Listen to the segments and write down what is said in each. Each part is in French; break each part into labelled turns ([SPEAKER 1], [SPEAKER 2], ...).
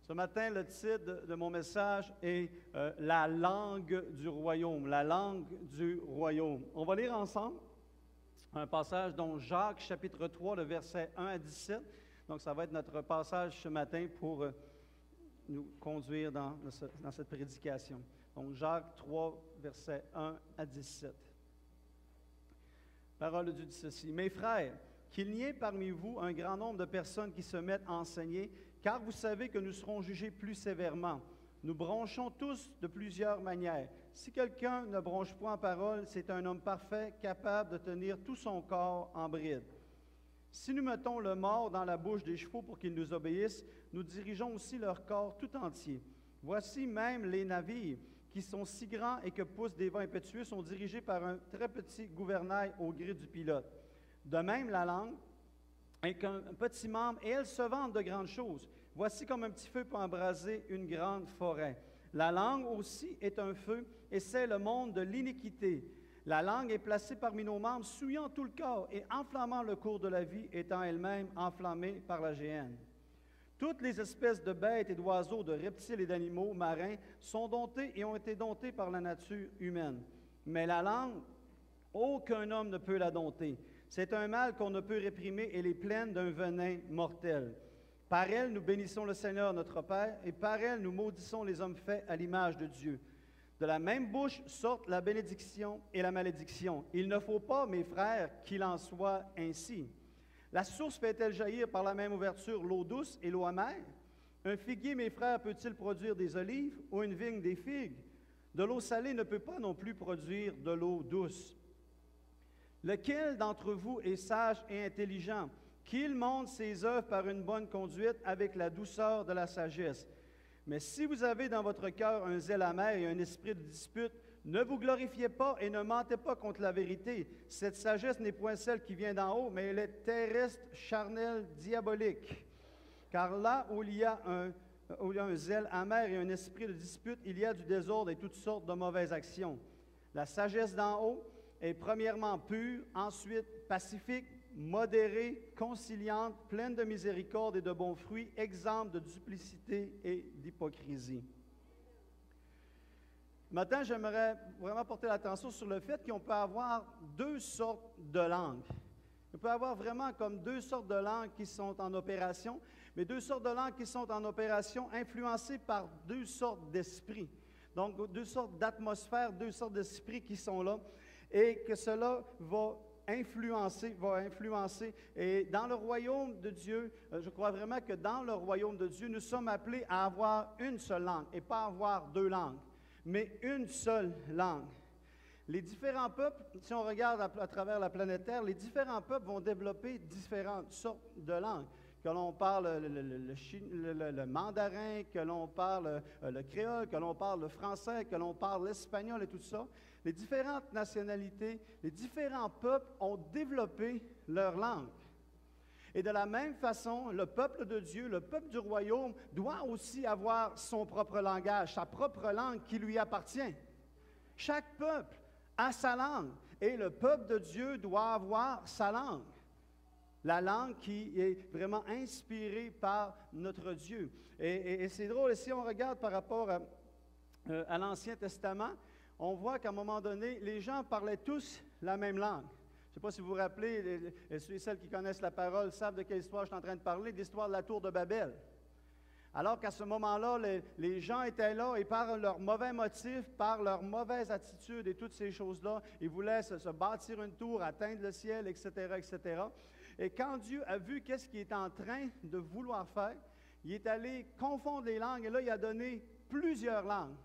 [SPEAKER 1] Ce matin, le titre de mon message est La langue du royaume. La langue du royaume. On va lire ensemble un passage dont Jacques, chapitre 3, le verset 1 à 17. Donc, ça va être notre passage ce matin pour nous conduire dans cette prédication. Donc, Jacques 3, verset 1 à 17. Parole de Dieu dit ceci. « Mes frères, qu'il n'y ait parmi vous un grand nombre de personnes qui se mettent à enseigner, car vous savez que nous serons jugés plus sévèrement. Nous bronchons tous de plusieurs manières. Si quelqu'un ne bronche point en parole, c'est un homme parfait, capable de tenir tout son corps en bride. Si nous mettons le mort dans la bouche des chevaux pour qu'ils nous obéissent, nous dirigeons aussi leur corps tout entier. Voici même les navires, qui sont si grands et que poussent des vents impétueux, sont dirigés par un très petit gouvernail au gré du pilote. De même, la langue est qu'un petit membre, et elle se vante de grandes choses. Voici comme un petit feu peut embraser une grande forêt. La langue aussi est un feu, et c'est le monde de l'iniquité. La langue est placée parmi nos membres, souillant tout le corps et enflammant le cours de la vie, étant elle-même enflammée par la géhenne. Toutes les espèces de bêtes et d'oiseaux, de reptiles et d'animaux marins sont domptés et ont été domptés par la nature humaine. Mais la langue, aucun homme ne peut la dompter. C'est un mal qu'on ne peut réprimer et elle est pleine d'un venin mortel. Par elle, nous bénissons le Seigneur notre Père, et par elle, nous maudissons les hommes faits à l'image de Dieu. De la même bouche sortent la bénédiction et la malédiction. Il ne faut pas, mes frères, qu'il en soit ainsi. La source fait-elle jaillir par la même ouverture l'eau douce et l'eau amère? Un figuier, mes frères, peut-il produire des olives ou une vigne des figues? De l'eau salée ne peut pas non plus produire de l'eau douce. Lequel d'entre vous est sage et intelligent, qu'il montre ses œuvres par une bonne conduite avec la douceur de la sagesse? Mais si vous avez dans votre cœur un zèle amer et un esprit de dispute, ne vous glorifiez pas et ne mentez pas contre la vérité. Cette sagesse n'est point celle qui vient d'en haut, mais elle est terrestre, charnelle, diabolique. Car là où il y a un zèle amer et un esprit de dispute, il y a du désordre et toutes sortes de mauvaises actions. La sagesse d'en haut est premièrement pure, ensuite pacifique, modérée, conciliante, pleine de miséricorde et de bons fruits, exempte de duplicité et d'hypocrisie. Maintenant, j'aimerais vraiment porter l'attention sur le fait qu'on peut avoir deux sortes de langues. On peut avoir vraiment comme deux sortes de langues qui sont en opération, mais deux sortes de langues qui sont en opération influencées par deux sortes d'esprits. Donc, deux sortes d'atmosphères, deux sortes d'esprits qui sont là, et que cela va influencer. Et dans le royaume de Dieu, je crois vraiment que dans le royaume de Dieu, nous sommes appelés à avoir une seule langue, et pas avoir deux langues, mais une seule langue. Les différents peuples, si on regarde à travers la planète Terre, les différents peuples vont développer différentes sortes de langues. Que l'on parle le mandarin, que l'on parle le créole, que l'on parle le français, que l'on parle l'espagnol et tout ça. Les différentes nationalités, les différents peuples ont développé leur langue. Et de la même façon, le peuple de Dieu, le peuple du royaume, doit aussi avoir son propre langage, sa propre langue qui lui appartient. Chaque peuple a sa langue et le peuple de Dieu doit avoir sa langue. La langue qui est vraiment inspirée par notre Dieu. Et c'est drôle, si on regarde par rapport à l'Ancien Testament, on voit qu'à un moment donné, les gens parlaient tous la même langue. Je ne sais pas si vous vous rappelez, ceux et celles qui connaissent la parole savent de quelle histoire je suis en train de parler, l'histoire de la tour de Babel. Alors qu'à ce moment-là, les gens étaient là et par leurs mauvais motifs, par leur mauvaise attitude et toutes ces choses-là, ils voulaient se bâtir une tour, atteindre le ciel, etc., etc. Et quand Dieu a vu qu'est-ce qu'il est en train de vouloir faire, il est allé confondre les langues et là, il a donné plusieurs langues.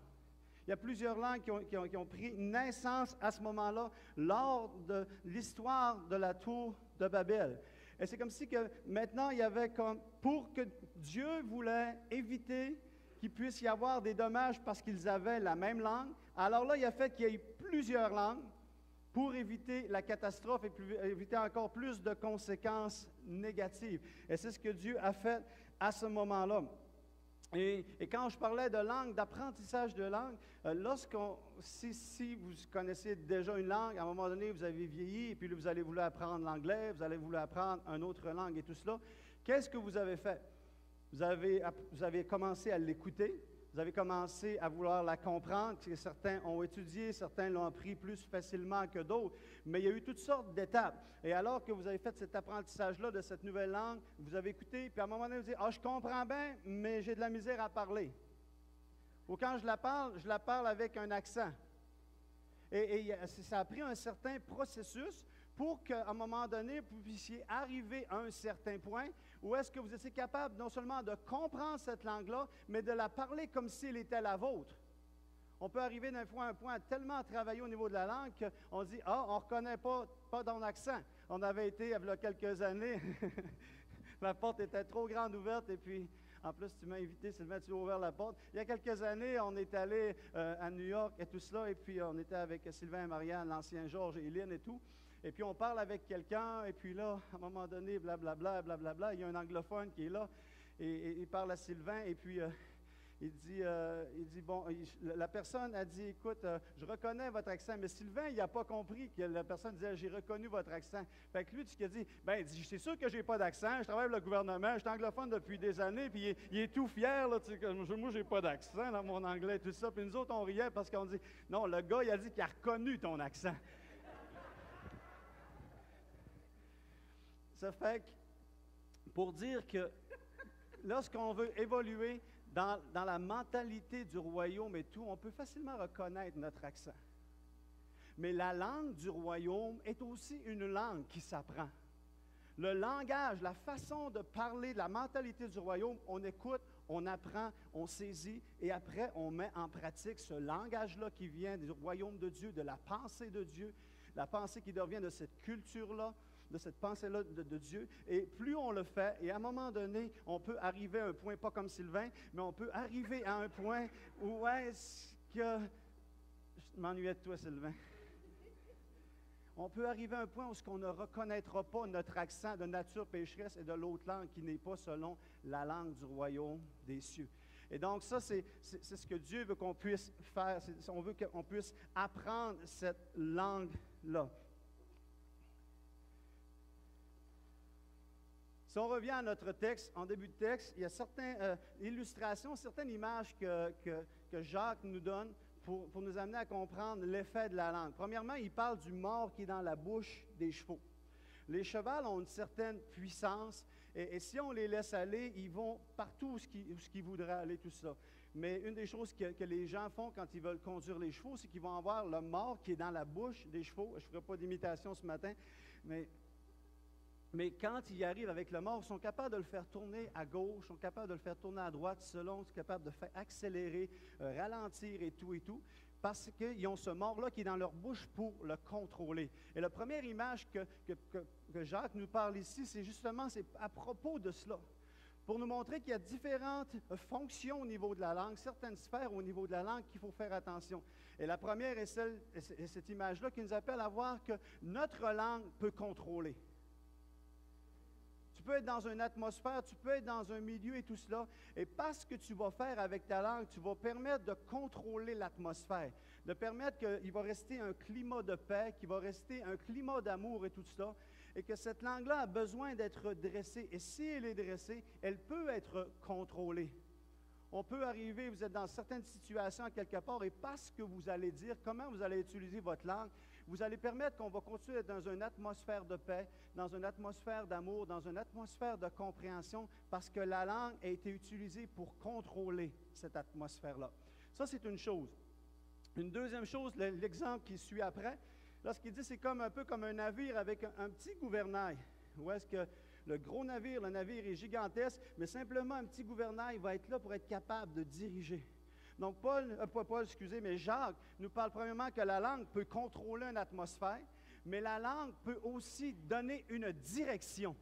[SPEAKER 1] Il y a plusieurs langues qui ont pris naissance à ce moment-là lors de l'histoire de la tour de Babel. Et c'est comme si que maintenant, il y avait comme, pour que Dieu voulait éviter qu'il puisse y avoir des dommages parce qu'ils avaient la même langue, alors là, il a fait qu'il y ait plusieurs langues pour éviter la catastrophe et éviter encore plus de conséquences négatives. Et c'est ce que Dieu a fait à ce moment-là. Et quand je parlais de langue, d'apprentissage de langue, si vous connaissez déjà une langue, à un moment donné, vous avez vieilli, et puis là, vous allez vouloir apprendre l'anglais, vous allez vouloir apprendre une autre langue et tout cela, qu'est-ce que vous avez fait? vous avez commencé à l'écouter, vous avez commencé à vouloir la comprendre. Certains ont étudié, certains l'ont appris plus facilement que d'autres, mais il y a eu toutes sortes d'étapes. Et alors que vous avez fait cet apprentissage-là de cette nouvelle langue, vous avez écouté, puis à un moment donné, vous dites, « Ah, je comprends bien, mais j'ai de la misère à parler. » Ou quand je la parle avec un accent. Et ça a pris un certain processus pour qu'à un moment donné, vous puissiez arriver à un certain point où est-ce que vous étiez capable non seulement de comprendre cette langue-là, mais de la parler comme si elle était la vôtre. On peut arriver d'un point à un point tellement travaillé au niveau de la langue qu'on dit « Ah, on ne reconnaît pas ton accent. » On avait été, il y a quelques années, la porte était trop grande ouverte et puis, en plus, tu m'as invité, Sylvain, tu as ouvert la porte. Il y a quelques années, on est allé à New York et tout cela, et puis on était avec Sylvain et Marianne, l'ancien Georges et Lynn et tout. Et puis on parle avec quelqu'un, et puis là, à un moment donné, blablabla, blablabla, il y a un anglophone qui est là, et il parle à Sylvain, et puis il dit, bon, la personne a dit, écoute, je reconnais votre accent, mais Sylvain, il n'a pas compris que la personne disait, j'ai reconnu votre accent. Fait que lui, ce qu'il a dit, ben, c'est sûr que je n'ai pas d'accent, je travaille pour le gouvernement, je suis anglophone depuis des années, puis il est tout fier, là, tu sais, moi, je n'ai pas d'accent dans mon anglais, tout ça. Puis nous autres, on riait parce qu'on dit, non, le gars, il a dit qu'il a reconnu ton accent. Ça fait que, pour dire que lorsqu'on veut évoluer dans la mentalité du royaume et tout, on peut facilement reconnaître notre accent. Mais la langue du royaume est aussi une langue qui s'apprend. Le langage, la façon de parler, la mentalité du royaume, on écoute, on apprend, on saisit et après on met en pratique ce langage-là qui vient du royaume de Dieu, de la pensée de Dieu, la pensée qui devient de cette culture-là, de cette pensée-là de Dieu. Et plus on le fait, et à un moment donné, on peut arriver à un point, pas comme Sylvain, mais on peut arriver à un point où est-ce que... Je m'ennuyais de toi, Sylvain. On peut arriver à un point où on ne reconnaîtra pas notre accent de nature pécheresse et de l'autre langue qui n'est pas selon la langue du royaume des cieux. Et donc, ça, c'est ce que Dieu veut qu'on puisse faire. On veut qu'on puisse apprendre cette langue-là. Si on revient à notre texte, en début de texte, il y a certaines illustrations, certaines images que Jacques nous donne pour nous amener à comprendre l'effet de la langue. Premièrement, il parle du mors qui est dans la bouche des chevaux. Les chevals ont une certaine puissance et si on les laisse aller, ils vont partout où ils voudraient aller, tout ça. Mais une des choses que les gens font quand ils veulent conduire les chevaux, c'est qu'ils vont avoir le mors qui est dans la bouche des chevaux. Je ne ferai pas d'imitation ce matin, mais quand ils arrivent avec le mort, ils sont capables de le faire tourner à gauche, ils sont capables de le faire tourner à droite, selon, ils sont capables de faire accélérer, ralentir et tout, parce qu'ils ont ce mort-là qui est dans leur bouche pour le contrôler. Et la première image que Jacques nous parle ici, c'est à propos de cela, pour nous montrer qu'il y a différentes fonctions au niveau de la langue, certaines sphères au niveau de la langue qu'il faut faire attention. Et la première est cette image-là qui nous appelle à voir que notre langue peut contrôler. Tu peux être dans une atmosphère, tu peux être dans un milieu et tout cela. Et parce que tu vas faire avec ta langue, tu vas permettre de contrôler l'atmosphère, de permettre qu'il va rester un climat de paix, qu'il va rester un climat d'amour et tout cela, et que cette langue-là a besoin d'être dressée. Et si elle est dressée, elle peut être contrôlée. On peut arriver, vous êtes dans certaines situations quelque part, et parce que vous allez dire comment vous allez utiliser votre langue, vous allez permettre qu'on va continuer d'être dans une atmosphère de paix, dans une atmosphère d'amour, dans une atmosphère de compréhension, parce que la langue a été utilisée pour contrôler cette atmosphère-là. Ça, c'est une chose. Une deuxième chose, l'exemple qui suit après, lorsqu'il dit c'est un peu comme un navire avec un petit gouvernail. Où est-ce que le gros navire, le navire est gigantesque, mais simplement un petit gouvernail va être là pour être capable de diriger. Donc, mais Jacques nous parle premièrement que la langue peut contrôler une atmosphère, mais la langue peut aussi donner une direction.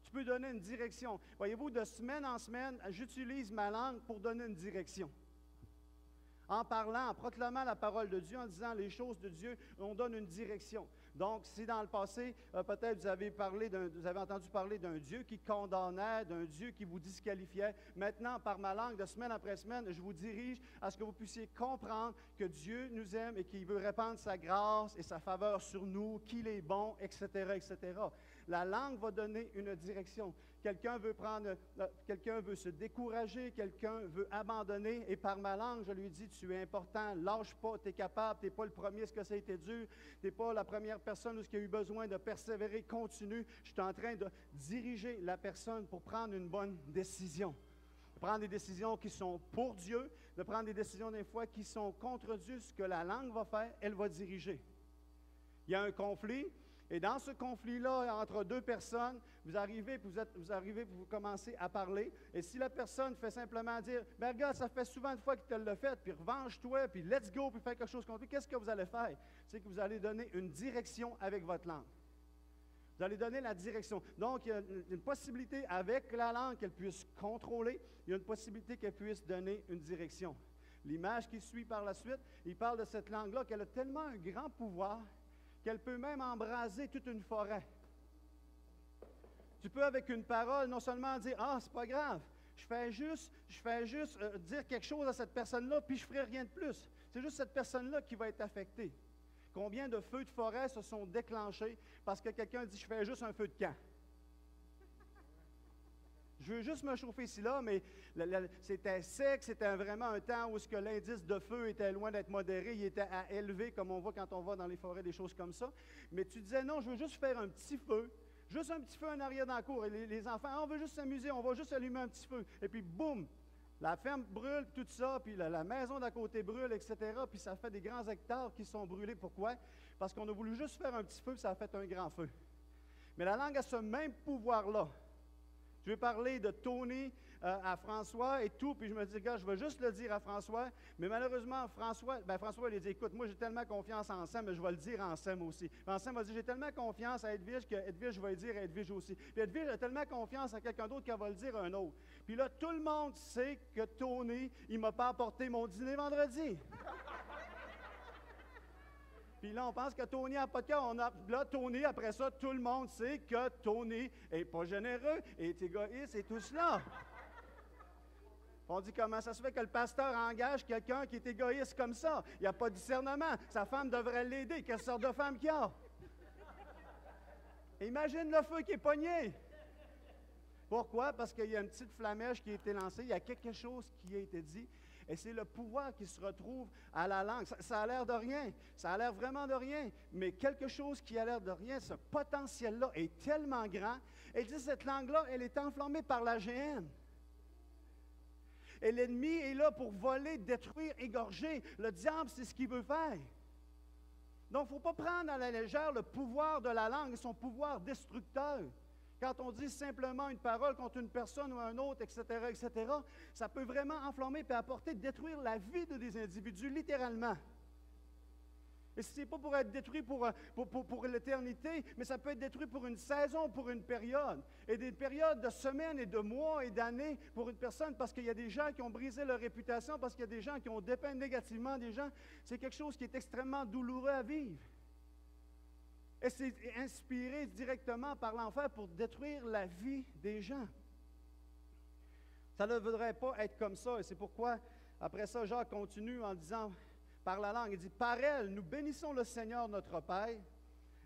[SPEAKER 1] Tu peux donner une direction. Voyez-vous, de semaine en semaine, j'utilise ma langue pour donner une direction. En parlant, en proclamant la parole de Dieu, en disant les choses de Dieu, on donne une direction. Donc, si dans le passé, peut-être vous avez entendu parler d'un Dieu qui condamnait, d'un Dieu qui vous disqualifiait, maintenant, par ma langue, de semaine après semaine, je vous dirige à ce que vous puissiez comprendre que Dieu nous aime et qu'il veut répandre sa grâce et sa faveur sur nous, qu'il est bon, etc., etc. La langue va donner une direction. Quelqu'un veut se décourager, quelqu'un veut abandonner, et par ma langue, je lui dis, tu es important, lâche pas, tu es capable, tu n'es pas le premier, ce que ça a été dur, tu n'es pas la première personne où il y a eu besoin de persévérer, continue. Je suis en train de diriger la personne pour prendre une bonne décision. De prendre des décisions qui sont pour Dieu, de prendre des décisions des fois qui sont contre Dieu. Ce que la langue va faire, elle va diriger. Il y a un conflit. Et dans ce conflit-là, entre deux personnes, vous arrivez, puis vous commencez à parler. Et si la personne fait simplement dire, « Ben regarde, ça fait souvent de fois qu'il te l'a fait, puis revanche-toi, puis let's go, puis fais quelque chose contre lui », qu'est-ce que vous allez faire? C'est que vous allez donner une direction avec votre langue. Vous allez donner la direction. Donc, il y a une possibilité avec la langue qu'elle puisse contrôler. Il y a une possibilité qu'elle puisse donner une direction. L'image qui suit par la suite, il parle de cette langue-là qu'elle a tellement un grand pouvoir qu'elle peut même embraser toute une forêt. Tu peux, avec une parole, non seulement dire « Ah, c'est pas grave, je fais juste dire quelque chose à cette personne-là, puis je ne ferai rien de plus. » C'est juste cette personne-là qui va être affectée. Combien de feux de forêt se sont déclenchés parce que quelqu'un dit « Je fais juste un feu de camp. » Je veux juste me chauffer ici, là, mais c'était sec, c'était vraiment un temps où l'indice de feu était loin d'être modéré, il était à élevé, comme on voit quand on va dans les forêts, des choses comme ça. Mais tu disais, non, je veux juste faire un petit feu en arrière dans la cour. Et les enfants, on veut juste s'amuser, on va juste allumer un petit feu. Et puis, boum, la ferme brûle, tout ça, puis la maison d'à côté brûle, etc. Puis ça fait des grands hectares qui sont brûlés. Pourquoi? Parce qu'on a voulu juste faire un petit feu, puis ça a fait un grand feu. Mais la langue a ce même pouvoir-là. Je vais parler de Tony à François et tout, puis je me dis, gars, je vais juste le dire à François, mais malheureusement, François, il a dit, écoute, moi j'ai tellement confiance en Sam, mais je vais le dire en Sam aussi. Puis Sam va dire, j'ai tellement confiance à Edwige que Edwige, je vais le dire à Edwige aussi. Puis Edwige a tellement confiance à quelqu'un d'autre qu'elle va le dire à un autre. Puis là, tout le monde sait que Tony, il ne m'a pas apporté mon dîner vendredi. Puis là, on pense que Tony n'a pas de cœur. Là, Tony, après ça, tout le monde sait que Tony n'est pas généreux, est égoïste et tout cela. On dit comment ça se fait que le pasteur engage quelqu'un qui est égoïste comme ça? Il n'y a pas de discernement. Sa femme devrait l'aider. Quelle sorte de femme qu'il y a? Imagine le feu qui est pogné. Pourquoi? Parce qu'il y a une petite flamèche qui a été lancée. Il y a quelque chose qui a été dit. Et c'est le pouvoir qui se retrouve à la langue. Ça a l'air de rien. Ça a l'air vraiment de rien. Mais quelque chose qui a l'air de rien, ce potentiel-là est tellement grand. Et dit, cette langue-là, elle est enflammée par la géhenne. Et l'ennemi est là pour voler, détruire, égorger. Le diable, c'est ce qu'il veut faire. Donc, il ne faut pas prendre à la légère le pouvoir de la langue et son pouvoir destructeur. Quand on dit simplement une parole contre une personne ou un autre, etc., ça peut vraiment enflammer et apporter, détruire la vie de des individus, littéralement. Et ce n'est pas pour être détruit pour l'éternité, mais ça peut être détruit pour une saison, pour une période. Et des périodes de semaines et de mois et d'années pour une personne, parce qu'il y a des gens qui ont brisé leur réputation, parce qu'il y a des gens qui ont dépeint négativement des gens. C'est quelque chose qui est extrêmement douloureux à vivre. Et c'est inspiré directement par l'enfer pour détruire la vie des gens. Ça ne devrait pas être comme ça. Et c'est pourquoi, après ça, Jacques continue en disant, par la langue, il dit, « Par elle, nous bénissons le Seigneur notre Père,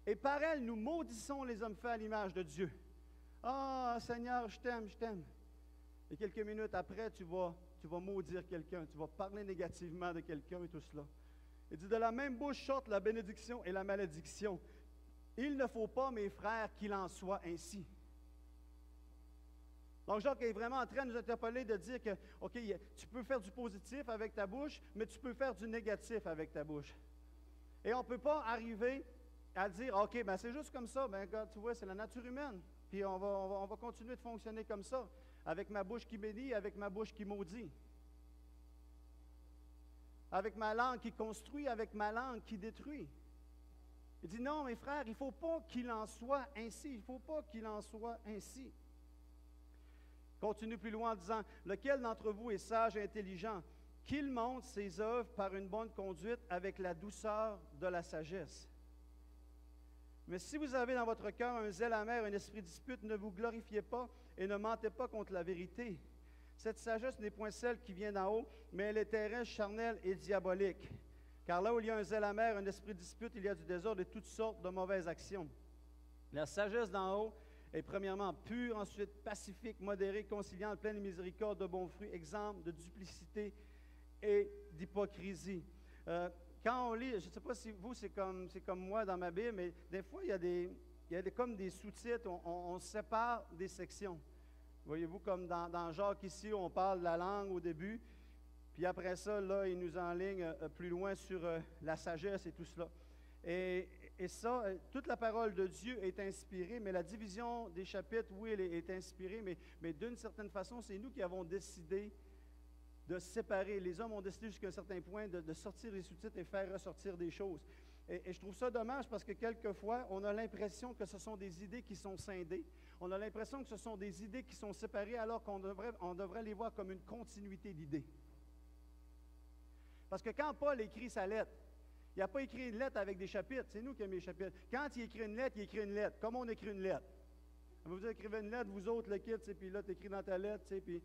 [SPEAKER 1] et par elle, nous maudissons les hommes faits à l'image de Dieu. » Ah, Seigneur, je t'aime, je t'aime. Et quelques minutes après, tu vas maudire quelqu'un, tu vas parler négativement de quelqu'un et tout cela. Il dit, « De la même bouche sortent la bénédiction et la malédiction. Il ne faut pas, mes frères, qu'il en soit ainsi. » Donc, Jacques est vraiment en train de nous interpeller, de dire que, OK, tu peux faire du positif avec ta bouche, mais tu peux faire du négatif avec ta bouche. Et on ne peut pas arriver à dire, OK, ben c'est juste comme ça, ben regarde, tu vois, c'est la nature humaine. Puis on va continuer de fonctionner comme ça, avec ma bouche qui bénit, avec ma bouche qui maudit. Avec ma langue qui construit, avec ma langue qui détruit. Il dit, non, mes frères, il ne faut pas qu'il en soit ainsi. Il ne faut pas qu'il en soit ainsi. Continue plus loin en disant, « Lequel d'entre vous est sage et intelligent, qu'il montre ses œuvres par une bonne conduite avec la douceur de la sagesse. Mais si vous avez dans votre cœur un zèle amer, un esprit de dispute, ne vous glorifiez pas et ne mentez pas contre la vérité. Cette sagesse n'est point celle qui vient d'en haut, mais elle est terrestre, charnelle et diabolique. Car là où il y a un zèle amer, un esprit de dispute, il y a du désordre et toutes sortes de mauvaises actions. » La sagesse d'en haut est premièrement pure, ensuite pacifique, modérée, conciliante, pleine de miséricorde, de bons fruits, exempte de duplicité et d'hypocrisie. Quand on lit, je ne sais pas si vous, c'est comme moi dans ma Bible, mais des fois, il y a comme des sous-titres, on sépare des sections. Voyez-vous, comme dans Jacques ici, on parle de la langue au début, puis après ça, là, il nous enligne plus loin sur la sagesse et tout cela. Et ça, toute la parole de Dieu est inspirée, mais la division des chapitres, oui, elle est inspirée, mais d'une certaine façon, c'est nous qui avons décidé de séparer. Les hommes ont décidé jusqu'à un certain point de sortir les sous-titres et faire ressortir des choses. Et je trouve ça dommage parce que quelquefois, on a l'impression que ce sont des idées qui sont scindées. On a l'impression que ce sont des idées qui sont séparées alors qu'on devrait les voir comme une continuité d'idées. Parce que quand Paul écrit sa lettre, il n'a pas écrit une lettre avec des chapitres, c'est nous qui avons les chapitres. Quand il écrit une lettre, il écrit une lettre. Comme on écrit une lettre. Vous écrivez une lettre, vous autres, le kit, puis là, tu écris dans ta lettre, puis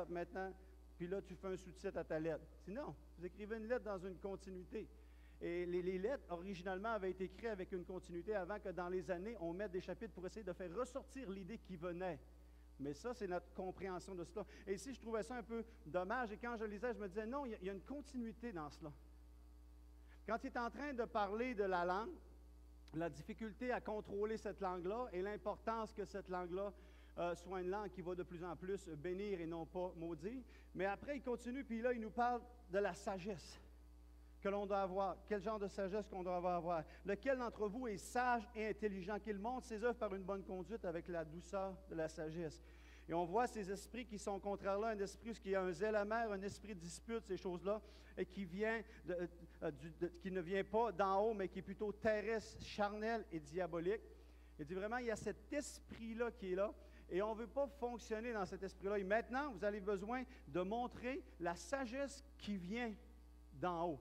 [SPEAKER 1] maintenant, puis là, tu fais un sous-titre à ta lettre. Sinon, vous écrivez une lettre dans une continuité. Et les lettres, originalement, avaient été écrites avec une continuité avant que dans les années, on mette des chapitres pour essayer de faire ressortir l'idée qui venait. Mais ça, c'est notre compréhension de cela. Et ici, je trouvais ça un peu dommage. Et quand je lisais, je me disais, non, il y a une continuité dans cela. Quand il est en train de parler de la langue, la difficulté à contrôler cette langue-là et l'importance que cette langue-là soit une langue qui va de plus en plus bénir et non pas maudire. Mais après, il continue, puis là, il nous parle de la sagesse que l'on doit avoir. Quel genre de sagesse qu'on doit avoir? Lequel d'entre vous est sage et intelligent, qu'il montre ses œuvres par une bonne conduite avec la douceur de la sagesse. Et on voit ces esprits qui sont contraires là, un esprit qui a un zèle amer, un esprit de dispute, ces choses-là, et qui ne vient pas d'en haut, mais qui est plutôt terrestre, charnel et diabolique. Il dit vraiment, il y a cet esprit-là qui est là, et on ne veut pas fonctionner dans cet esprit-là. Et maintenant, vous avez besoin de montrer la sagesse qui vient d'en haut.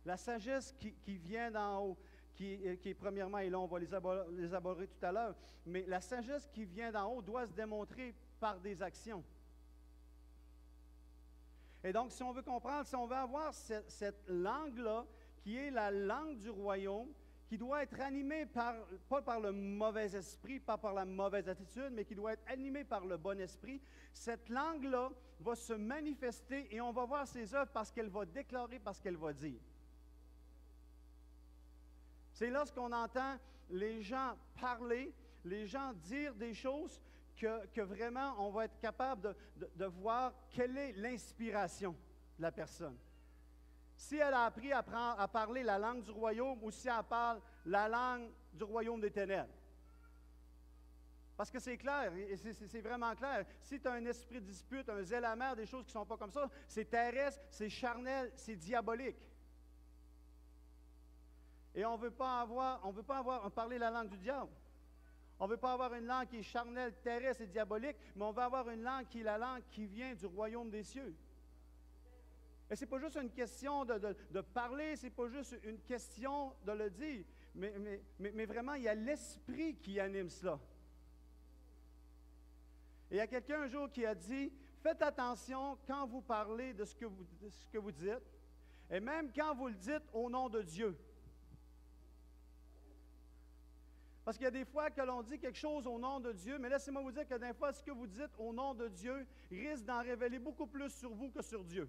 [SPEAKER 1] La sagesse qui vient d'en haut, qui est premièrement, et là on va les aborder tout à l'heure, mais la sagesse qui vient d'en haut doit se démontrer par des actions. Et donc, si on veut comprendre, si on veut avoir cette langue-là, qui est la langue du royaume, qui doit être animée pas par le mauvais esprit, pas par la mauvaise attitude, mais qui doit être animée par le bon esprit, cette langue-là va se manifester et on va voir ses œuvres parce qu'elle va déclarer, parce qu'elle va dire. C'est lorsqu'on entend les gens parler, les gens dire des choses, que vraiment on va être capable de voir quelle est l'inspiration de la personne. Si elle a appris à parler la langue du royaume ou si elle parle la langue du royaume des ténèbres. Parce que c'est clair, c'est vraiment clair. Si tu as un esprit de dispute, un zèle amer, des choses qui ne sont pas comme ça, c'est terrestre, c'est charnel, c'est diabolique. Et on ne veut pas parler la langue du diable. On ne veut pas avoir une langue qui est charnelle, terrestre et diabolique, mais on veut avoir une langue qui est la langue qui vient du royaume des cieux. Et ce n'est pas juste une question de parler, ce n'est pas juste une question de le dire, mais vraiment, il y a l'esprit qui anime cela. Et il y a quelqu'un un jour qui a dit, faites attention quand vous parlez de ce que vous dites, et même quand vous le dites au nom de Dieu. Parce qu'il y a des fois que l'on dit quelque chose au nom de Dieu, mais laissez-moi vous dire que des fois, ce que vous dites au nom de Dieu risque d'en révéler beaucoup plus sur vous que sur Dieu.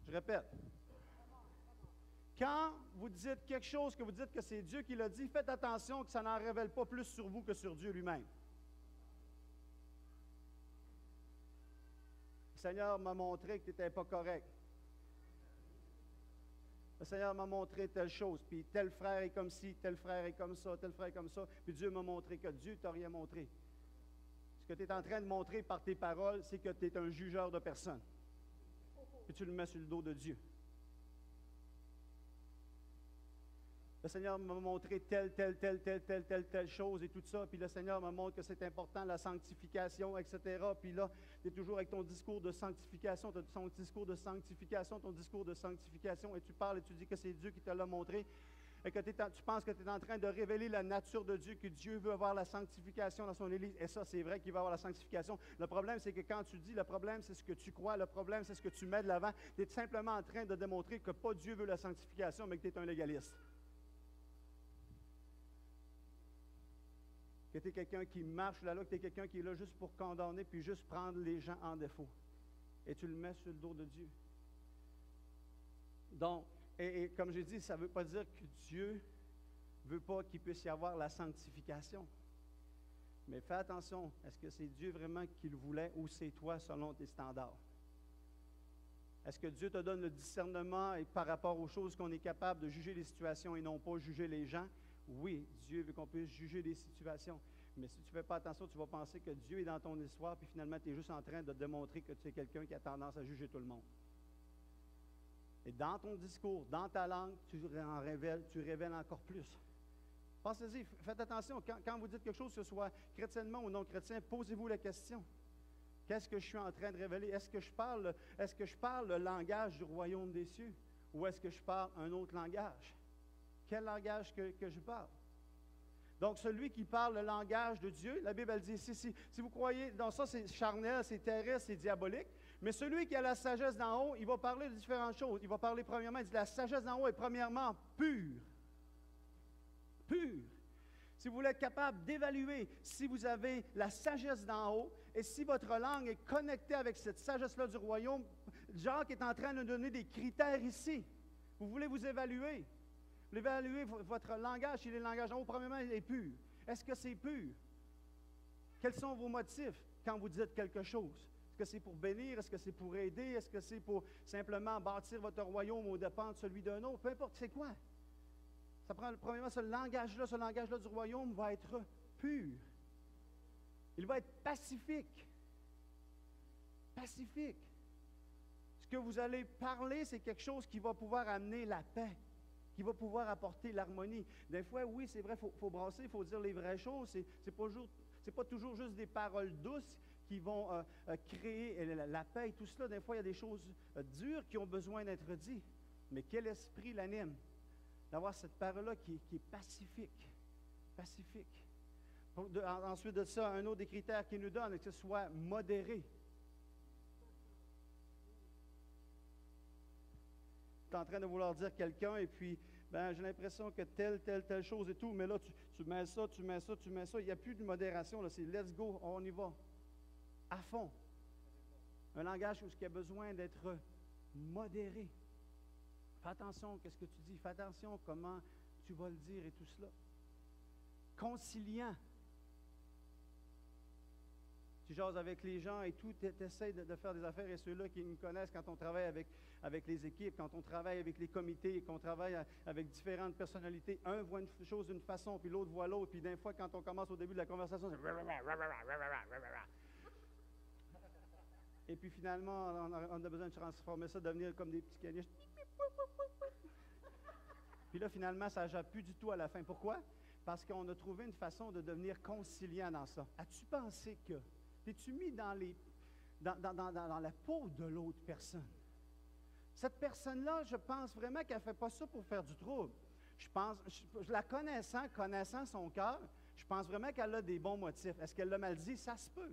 [SPEAKER 1] Je répète. Quand vous dites quelque chose, que vous dites que c'est Dieu qui l'a dit, faites attention que ça n'en révèle pas plus sur vous que sur Dieu lui-même. Le Seigneur m'a montré que tu n'étais pas correct. Le Seigneur m'a montré telle chose, puis tel frère est comme ci, tel frère est comme ça, tel frère est comme ça, puis Dieu m'a montré que Dieu ne t'a rien montré. Ce que tu es en train de montrer par tes paroles, c'est que tu es un jugeur de personnes. Puis tu le mets sur le dos de Dieu. Le Seigneur m'a montré telle chose et tout ça, puis le Seigneur me montre que c'est important, la sanctification, etc. Puis là, tu es toujours avec ton discours de sanctification, ton discours de sanctification, et tu parles et tu dis que c'est Dieu qui te l'a montré, et que tu penses que tu es en train de révéler la nature de Dieu, que Dieu veut avoir la sanctification dans son Église, et ça, c'est vrai qu'il va avoir la sanctification. Le problème, c'est que quand tu dis, le problème, c'est ce que tu crois, le problème, c'est ce que tu mets de l'avant, tu es simplement en train de démontrer que pas Dieu veut la sanctification, mais que tu es un légaliste. que tu es quelqu'un qui marche là, que tu es quelqu'un qui est là juste pour condamner, puis juste prendre les gens en défaut. Et tu le mets sur le dos de Dieu. Donc, et comme j'ai dit, ça ne veut pas dire que Dieu ne veut pas qu'il puisse y avoir la sanctification. Mais fais attention, est-ce que c'est Dieu vraiment qui le voulait ou c'est toi selon tes standards? Est-ce que Dieu te donne le discernement et par rapport aux choses qu'on est capable de juger les situations et non pas juger les gens? Oui, Dieu veut qu'on puisse juger les situations. Mais si tu ne fais pas attention, tu vas penser que Dieu est dans ton histoire, puis finalement, tu es juste en train de démontrer que tu es quelqu'un qui a tendance à juger tout le monde. Et dans ton discours, dans ta langue, tu révèles encore plus. Pensez-y, faites attention, quand vous dites quelque chose, que ce soit chrétiennement ou non chrétien, posez-vous la question. Qu'est-ce que je suis en train de révéler? Est-ce que je parle le langage du royaume des cieux? Ou est-ce que je parle un autre langage? Quel langage que je parle? Donc, celui qui parle le langage de Dieu, la Bible elle dit, si vous croyez, dans ça c'est charnel, c'est terrestre, c'est diabolique, mais celui qui a la sagesse d'en haut, il va parler de différentes choses. Il va parler premièrement, il dit, la sagesse d'en haut est premièrement pure. Pure. Si vous voulez être capable d'évaluer si vous avez la sagesse d'en haut et si votre langue est connectée avec cette sagesse-là du royaume, Jacques est en train de donner des critères ici. Vous voulez vous évaluer. Vous voulez évaluer votre langage, si le langage d'en haut, premièrement, est pur. Est-ce que c'est pur? Quels sont vos motifs quand vous dites quelque chose? Est-ce que c'est pour bénir? Est-ce que c'est pour aider? Est-ce que c'est pour simplement bâtir votre royaume aux dépens de celui d'un autre? Peu importe, c'est quoi? Ça prend, premièrement, ce langage-là du royaume va être pur. Il va être pacifique. Pacifique. Ce que vous allez parler, c'est quelque chose qui va pouvoir amener la paix, qui va pouvoir apporter l'harmonie. Des fois, oui, c'est vrai, il faut brasser, il faut dire les vraies choses. C'est pas toujours juste des paroles douces qui vont créer la paix et tout cela. Des fois, il y a des choses dures qui ont besoin d'être dites. Mais quel esprit l'anime? D'avoir cette parole-là qui est pacifique. Pacifique. Ensuite de ça, un autre des critères qu'il nous donne, que ce soit modéré. Tu es en train de vouloir dire quelqu'un et puis, j'ai l'impression que telle chose et tout, mais là, tu mets ça. Il n'y a plus de modération, là, c'est let's go, on y va. À fond. Un langage où il y a besoin d'être modéré. Fais attention à ce que tu dis. Fais attention à comment tu vas le dire et tout cela. Conciliant. Tu jases avec les gens et tout, tu essaies de faire des affaires et ceux-là qui me connaissent quand on travaille avec les équipes, quand on travaille avec les comités, qu'on travaille avec différentes personnalités. Un voit une chose d'une façon, puis l'autre voit l'autre. Puis d'un fois, quand on commence au début de la conversation, c'est... Et puis finalement, on a besoin de transformer ça, de devenir comme des petits caniches. Puis là, finalement, ça ne jappe plus du tout à la fin. Pourquoi? Parce qu'on a trouvé une façon de devenir conciliant dans ça. As-tu pensé que... T'es-tu mis dans la peau de l'autre personne? Cette personne-là, je pense vraiment qu'elle ne fait pas ça pour faire du trouble. Je la connaissant son cœur, je pense vraiment qu'elle a des bons motifs. Est-ce qu'elle l'a mal dit? Ça se peut.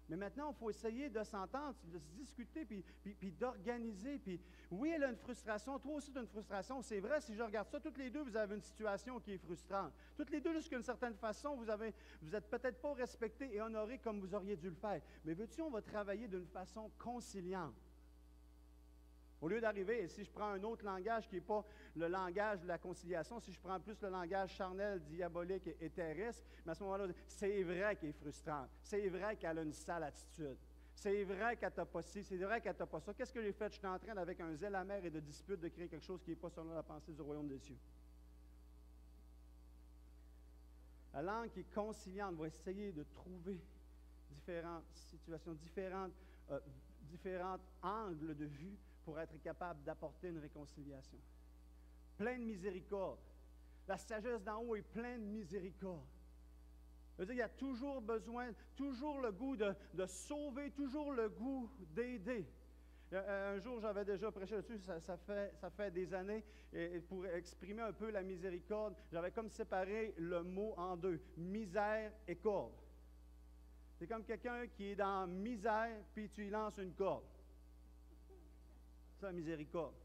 [SPEAKER 1] Mais maintenant, il faut essayer de s'entendre, de se discuter, puis d'organiser. Puis oui, elle a une frustration. Toi aussi, tu as une frustration. C'est vrai, si je regarde ça, toutes les deux, vous avez une situation qui est frustrante. Toutes les deux, jusqu'à une certaine façon, vous n'êtes peut-être pas respectés et honorés comme vous auriez dû le faire. Mais veux-tu, on va travailler d'une façon conciliante. Au lieu d'arriver, et si je prends un autre langage qui n'est pas le langage de la conciliation, si je prends plus le langage charnel, diabolique et terrestre, mais à ce moment-là, c'est vrai qu'elle est frustrante. C'est vrai qu'elle a une sale attitude. C'est vrai qu'elle n'a pas ci, c'est vrai qu'elle n'a pas ça. Qu'est-ce que j'ai fait? Je suis en train, avec un zèle amer et de dispute, de créer quelque chose qui n'est pas selon la pensée du royaume des cieux. La langue qui est conciliante va essayer de trouver différentes situations, différents angles de vue pour être capable d'apporter une réconciliation. Plein de miséricorde. La sagesse d'en haut est pleine de miséricorde. Ça veut dire qu'il y a toujours besoin, toujours le goût de sauver, toujours le goût d'aider. Un jour, j'avais déjà prêché là-dessus, ça fait des années, et pour exprimer un peu la miséricorde, j'avais comme séparé le mot en deux, misère et corde. C'est comme quelqu'un qui est dans misère, puis tu lui lances une corde. C'est la miséricorde.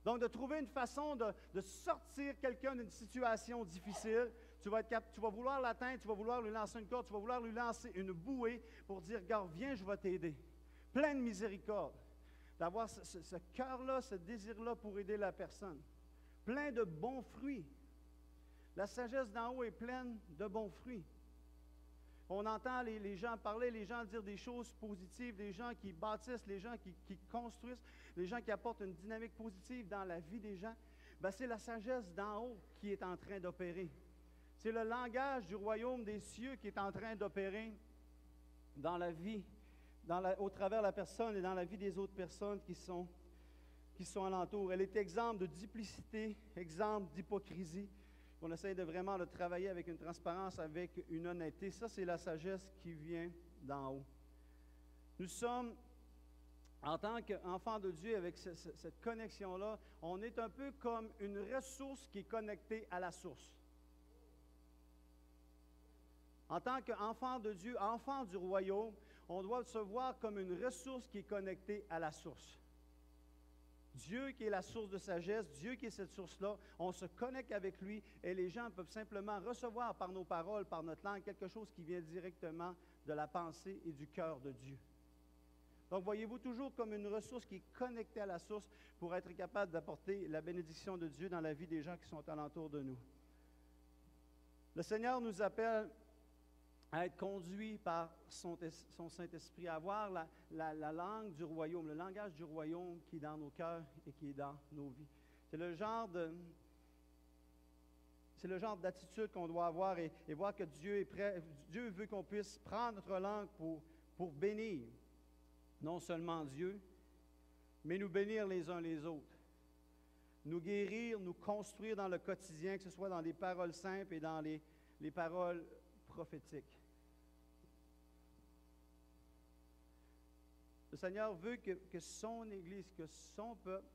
[SPEAKER 1] Donc, de trouver une façon de sortir quelqu'un d'une situation difficile, tu vas vouloir l'atteindre, tu vas vouloir lui lancer une corde, tu vas vouloir lui lancer une bouée pour dire, regarde, viens, je vais t'aider. Plein de miséricorde. D'avoir ce cœur-là, ce désir-là pour aider la personne. Plein de bons fruits. La sagesse d'en haut est pleine de bons fruits. On entend les gens parler, les gens dire des choses positives, les gens qui bâtissent, les gens qui construisent, les gens qui apportent une dynamique positive dans la vie des gens. Bien, c'est la sagesse d'en haut qui est en train d'opérer. C'est le langage du royaume des cieux qui est en train d'opérer dans la vie, au travers de la personne et dans la vie des autres personnes qui sont alentour. Elle est exemple de duplicité, exemple d'hypocrisie. On essaie de vraiment le travailler avec une transparence, avec une honnêteté. Ça, c'est la sagesse qui vient d'en haut. Nous sommes, en tant qu'enfants de Dieu, avec cette connexion-là, on est un peu comme une ressource qui est connectée à la source. En tant qu'enfant de Dieu, enfant du royaume, on doit se voir comme une ressource qui est connectée à la source. Dieu qui est la source de sagesse, Dieu qui est cette source-là, on se connecte avec lui et les gens peuvent simplement recevoir par nos paroles, par notre langue, quelque chose qui vient directement de la pensée et du cœur de Dieu. Donc, voyez-vous toujours comme une ressource qui est connectée à la source pour être capable d'apporter la bénédiction de Dieu dans la vie des gens qui sont alentour de nous. Le Seigneur nous appelle à être conduit par son Saint-Esprit, à avoir la langue du royaume, le langage du royaume qui est dans nos cœurs et qui est dans nos vies. C'est le genre d'attitude qu'on doit avoir et voir que Dieu est prêt. Dieu veut qu'on puisse prendre notre langue pour bénir non seulement Dieu, mais nous bénir les uns les autres. Nous guérir, nous construire dans le quotidien, que ce soit dans les paroles simples et dans les paroles prophétiques. Le Seigneur veut que son Église, que son peuple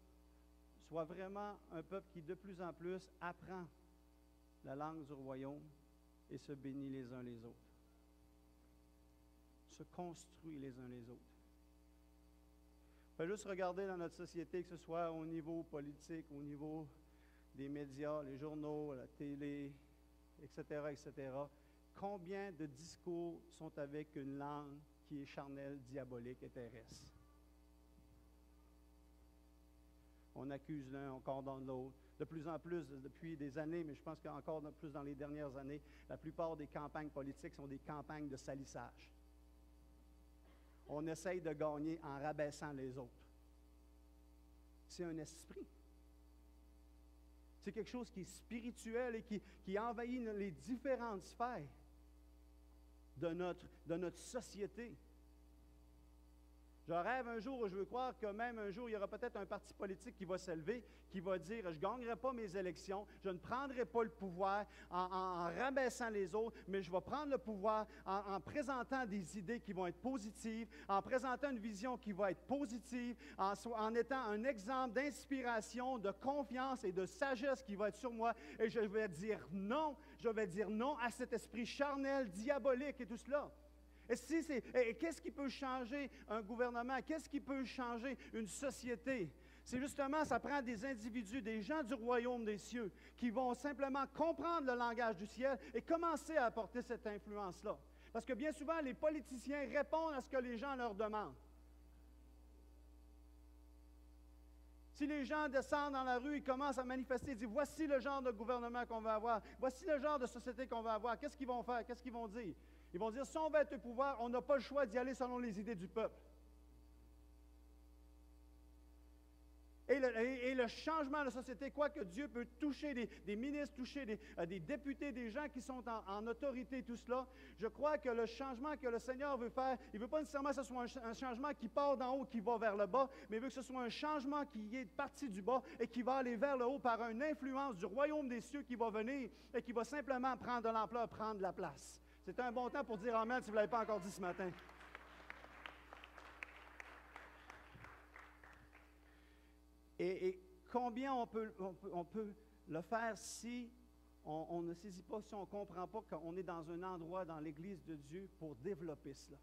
[SPEAKER 1] soit vraiment un peuple qui de plus en plus apprend la langue du royaume et se bénit les uns les autres. Se construit les uns les autres. On peut juste regarder dans notre société, que ce soit au niveau politique, au niveau des médias, les journaux, la télé, etc., etc., combien de discours sont avec une langue qui est charnelle, diabolique et terrestre? On accuse l'un, on condamne l'autre. De plus en plus, depuis des années, mais je pense qu'encore plus dans les dernières années, la plupart des campagnes politiques sont des campagnes de salissage. On essaye de gagner en rabaissant les autres. C'est un esprit. C'est quelque chose qui est spirituel et qui envahit les différentes sphères de notre société. Je rêve un jour, je veux croire que même un jour, il y aura peut-être un parti politique qui va s'élever, qui va dire, je ne gagnerai pas mes élections, je ne prendrai pas le pouvoir en rabaissant les autres, mais je vais prendre le pouvoir en présentant des idées qui vont être positives, en présentant une vision qui va être positive, en étant un exemple d'inspiration, de confiance et de sagesse qui va être sur moi. Et je vais dire non à cet esprit charnel, diabolique et tout cela. Et qu'est-ce qui peut changer un gouvernement? Qu'est-ce qui peut changer une société? C'est justement, ça prend des individus, des gens du royaume des cieux, qui vont simplement comprendre le langage du ciel et commencer à apporter cette influence-là. Parce que bien souvent, les politiciens répondent à ce que les gens leur demandent. Si les gens descendent dans la rue, ils commencent à manifester, ils disent, voici le genre de gouvernement qu'on va avoir, voici le genre de société qu'on va avoir, qu'est-ce qu'ils vont faire, qu'est-ce qu'ils vont dire? Ils vont dire, si on veut être au pouvoir, on n'a pas le choix d'y aller selon les idées du peuple. Et le changement de la société, quoi que Dieu peut toucher des ministres, toucher des députés, des gens qui sont en autorité, tout cela, je crois que le changement que le Seigneur veut faire, il ne veut pas nécessairement que ce soit un changement qui part d'en haut, qui va vers le bas, mais il veut que ce soit un changement qui est parti du bas et qui va aller vers le haut par une influence du royaume des cieux qui va venir et qui va simplement prendre de l'ampleur, prendre de la place. C'est un bon temps pour dire amen si vous ne l'avez pas encore dit ce matin. Et combien on peut le faire si on ne saisit pas, si on ne comprend pas qu'on est dans un endroit dans l'Église de Dieu pour développer cela.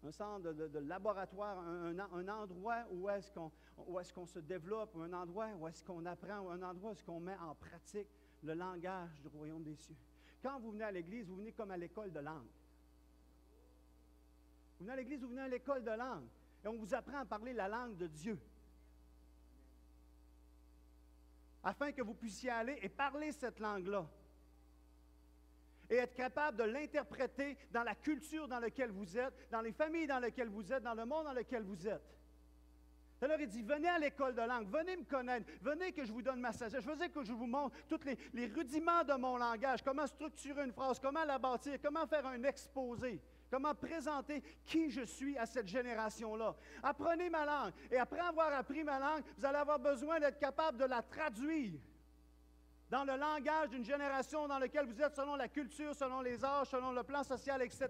[SPEAKER 1] Un centre de laboratoire, un endroit où est-ce qu'on se développe, un endroit où est-ce qu'on apprend, un endroit où est-ce qu'on met en pratique le langage du royaume des cieux. Quand vous venez à l'Église, vous venez comme à l'école de langue. Vous venez à l'Église, vous venez à l'école de langue. Et on vous apprend à parler la langue de Dieu. Afin que vous puissiez aller et parler cette langue-là. Et être capable de l'interpréter dans la culture dans laquelle vous êtes, dans les familles dans lesquelles vous êtes, dans le monde dans lequel vous êtes. Alors, il dit, venez à l'école de langue, venez me connaître, venez que je vous donne ma sagesse, venez que je vous montre tous les rudiments de mon langage, comment structurer une phrase, comment la bâtir, comment faire un exposé, comment présenter qui je suis à cette génération-là. Apprenez ma langue, et après avoir appris ma langue, vous allez avoir besoin d'être capable de la traduire dans le langage d'une génération dans laquelle vous êtes, selon la culture, selon les âges, selon le plan social, etc.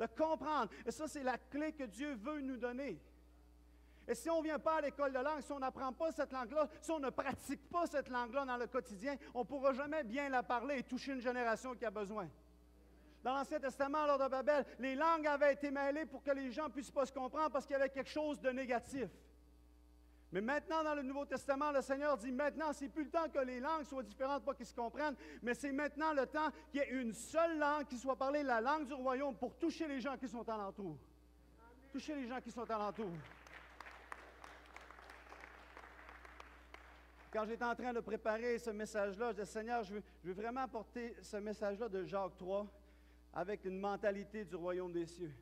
[SPEAKER 1] De comprendre. Et ça, c'est la clé que Dieu veut nous donner. Et si on ne vient pas à l'école de langue, si on n'apprend pas cette langue-là, si on ne pratique pas cette langue-là dans le quotidien, on ne pourra jamais bien la parler et toucher une génération qui a besoin. Dans l'Ancien Testament, lors de Babel, les langues avaient été mêlées pour que les gens ne puissent pas se comprendre parce qu'il y avait quelque chose de négatif. Mais maintenant, dans le Nouveau Testament, le Seigneur dit, maintenant, ce n'est plus le temps que les langues soient différentes, pas qu'ils se comprennent, mais c'est maintenant le temps qu'il y ait une seule langue qui soit parlée, la langue du royaume, pour toucher les gens qui sont alentour. Toucher les gens qui sont alentour. Quand j'étais en train de préparer ce message-là, je disais, Seigneur, je veux vraiment apporter ce message-là de Jacques 3 avec une mentalité du royaume des cieux.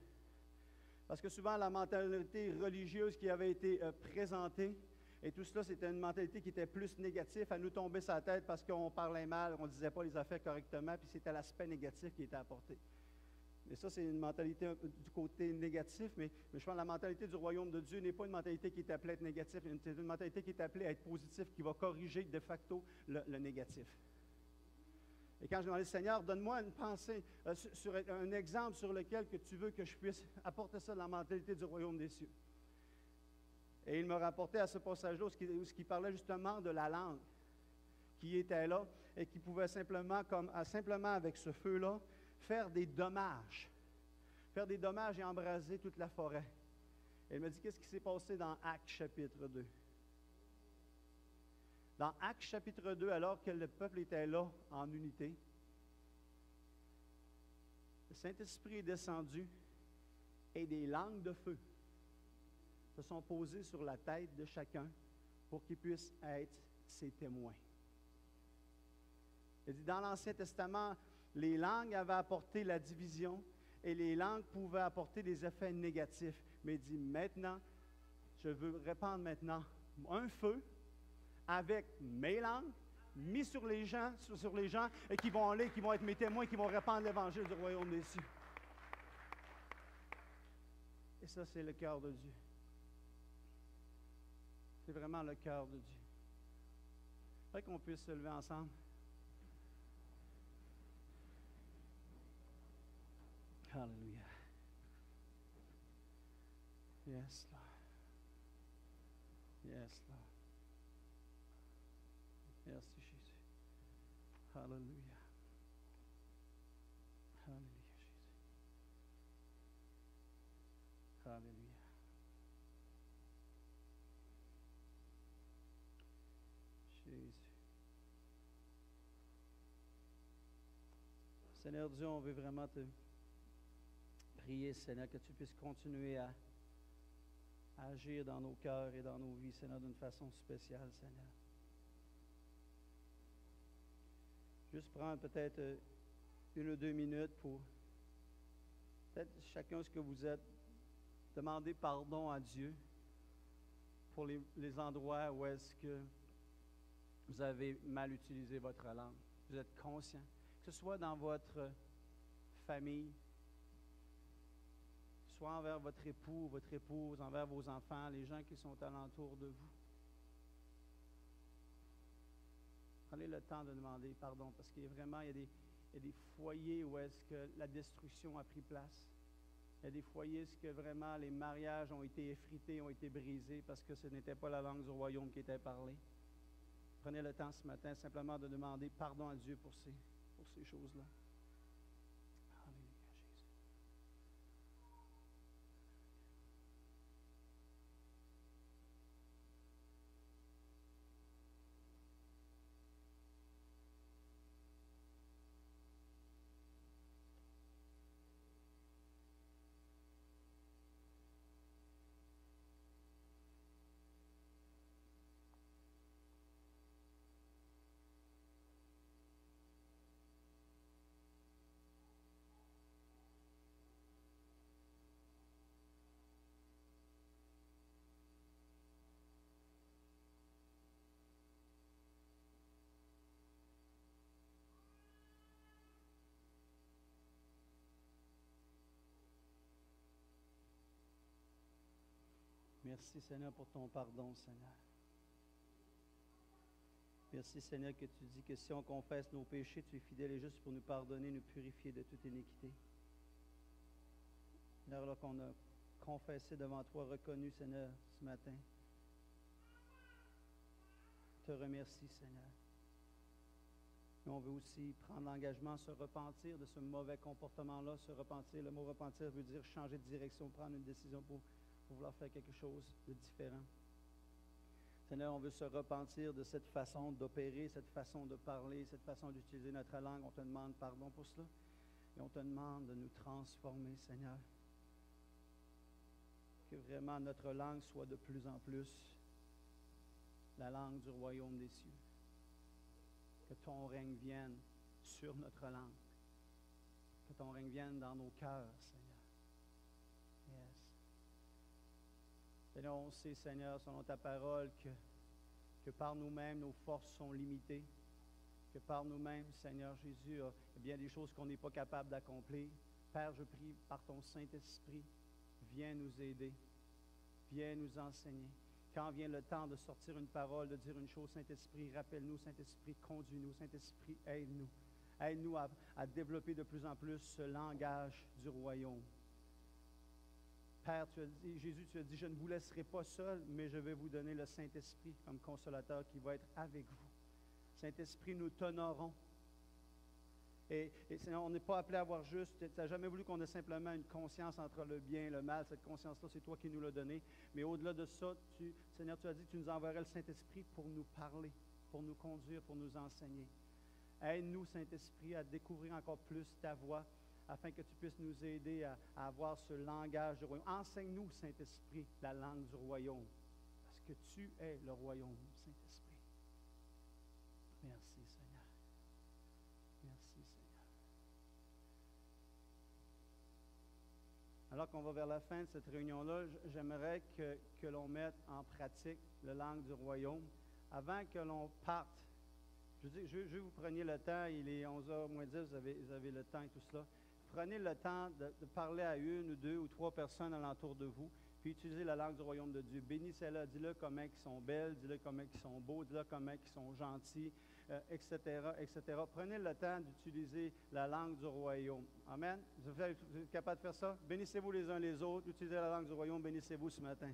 [SPEAKER 1] Parce que souvent, la mentalité religieuse qui avait été présentée, et tout cela, c'était une mentalité qui était plus négative, à nous tomber sur la tête parce qu'on parlait mal, on ne disait pas les affaires correctement, puis c'était l'aspect négatif qui était apporté. Et ça, c'est une mentalité du côté négatif, mais je pense que la mentalité du royaume de Dieu n'est pas une mentalité qui est appelée à être négative, c'est une mentalité qui est appelée à être positive, qui va corriger de facto le négatif. Et quand je demandais, Seigneur, donne-moi une pensée, sur un exemple sur lequel que tu veux que je puisse apporter ça dans la mentalité du royaume des cieux. Et il me rapportait à ce passage-là où il parlait justement de la langue qui était là et qui pouvait simplement avec ce feu-là, faire des dommages et embraser toute la forêt. Et il me dit, qu'est-ce qui s'est passé dans Actes chapitre 2? Dans Actes chapitre 2, alors que le peuple était là en unité, le Saint-Esprit est descendu et des langues de feu se sont posées sur la tête de chacun pour qu'ils puissent être ses témoins. Il dit, dans l'Ancien Testament, les langues avaient apporté la division et les langues pouvaient apporter des effets négatifs. Mais il dit, maintenant, je veux répandre maintenant un feu avec mes langues, mis sur les gens et qui vont aller, qui vont être mes témoins, qui vont répandre l'évangile du royaume des cieux. Et ça, c'est le cœur de Dieu. C'est vraiment le cœur de Dieu. Il faudrait qu'on puisse se lever ensemble. Hallelujah. Yes, Lord. Yes, Lord. Merci, Jésus. Hallelujah. Hallelujah, Jésus. Hallelujah. Jésus. Seigneur Dieu, on veut vraiment te prier, Seigneur, que tu puisses continuer à agir dans nos cœurs et dans nos vies, Seigneur, d'une façon spéciale, Seigneur. Juste prendre peut-être 1 ou 2 minutes pour, peut-être chacun ce que vous êtes, demander pardon à Dieu pour les endroits où est-ce que vous avez mal utilisé votre langue. Vous êtes conscient, que ce soit dans votre famille, soit envers votre époux, votre épouse, envers vos enfants, les gens qui sont alentour de vous. Prenez le temps de demander pardon, parce qu'il y a vraiment, il y a des foyers où est-ce que la destruction a pris place. Il y a des foyers où est-ce que vraiment les mariages ont été effrités, ont été brisés, parce que ce n'était pas la langue du royaume qui était parlée. Prenez le temps ce matin simplement de demander pardon à Dieu pour ces choses-là. Merci, Seigneur, pour ton pardon, Seigneur. Merci, Seigneur, que tu dis que si on confesse nos péchés, tu es fidèle et juste pour nous pardonner, nous purifier de toute iniquité. Seigneur, là qu'on a confessé devant toi, reconnu, Seigneur, ce matin, te remercie, Seigneur. Mais on veut aussi prendre l'engagement, se repentir de ce mauvais comportement-là, se repentir. Le mot repentir veut dire changer de direction, prendre une décision pour vouloir faire quelque chose de différent. Seigneur, on veut se repentir de cette façon d'opérer, cette façon de parler, cette façon d'utiliser notre langue. On te demande pardon pour cela. Et on te demande de nous transformer, Seigneur. Que vraiment notre langue soit de plus en plus la langue du royaume des cieux. Que ton règne vienne sur notre langue. Que ton règne vienne dans nos cœurs, Seigneur. Yes. Seigneur, on sait, Seigneur, selon ta parole, que par nous-mêmes, nos forces sont limitées. Que par nous-mêmes, Seigneur Jésus, il y a bien des choses qu'on n'est pas capable d'accomplir. Père, je prie par ton Saint-Esprit, viens nous aider. Viens nous enseigner. Quand vient le temps de sortir une parole, de dire une chose, Saint-Esprit, rappelle-nous, Saint-Esprit, conduis-nous, Saint-Esprit, aide-nous. Aide-nous à développer de plus en plus ce langage du royaume. Père, tu as dit, Jésus, tu as dit, je ne vous laisserai pas seul, mais je vais vous donner le Saint-Esprit comme consolateur qui va être avec vous. Saint-Esprit, nous t'honorons. Et Seigneur, on n'est pas appelé à avoir juste, tu n'as jamais voulu qu'on ait simplement une conscience entre le bien et le mal. Cette conscience-là, c'est toi qui nous l'as donnée. Mais au-delà de ça, Seigneur, tu as dit que tu nous enverrais le Saint-Esprit pour nous parler, pour nous conduire, pour nous enseigner. Aide-nous, Saint-Esprit, à découvrir encore plus ta voix, afin que tu puisses nous aider à avoir ce langage du royaume. Enseigne-nous, Saint-Esprit, la langue du royaume, parce que tu es le royaume, Saint-Esprit. Merci, Seigneur. Merci, Seigneur. Alors qu'on va vers la fin de cette réunion-là, j'aimerais que l'on mette en pratique la langue du royaume. Avant que l'on parte, je veux que vous preniez le temps, il est 11h moins 10, vous avez le temps et tout cela. Prenez le temps de parler à une ou deux ou trois personnes alentour de vous, puis utilisez la langue du royaume de Dieu. Bénissez-la, dis-le comment ils sont belles, dis-le comment ils sont beaux, dis-le comment ils sont gentils, etc., etc. Prenez le temps d'utiliser la langue du royaume. Amen. Vous êtes capable de faire ça? Bénissez-vous les uns les autres, utilisez la langue du royaume, bénissez-vous ce matin.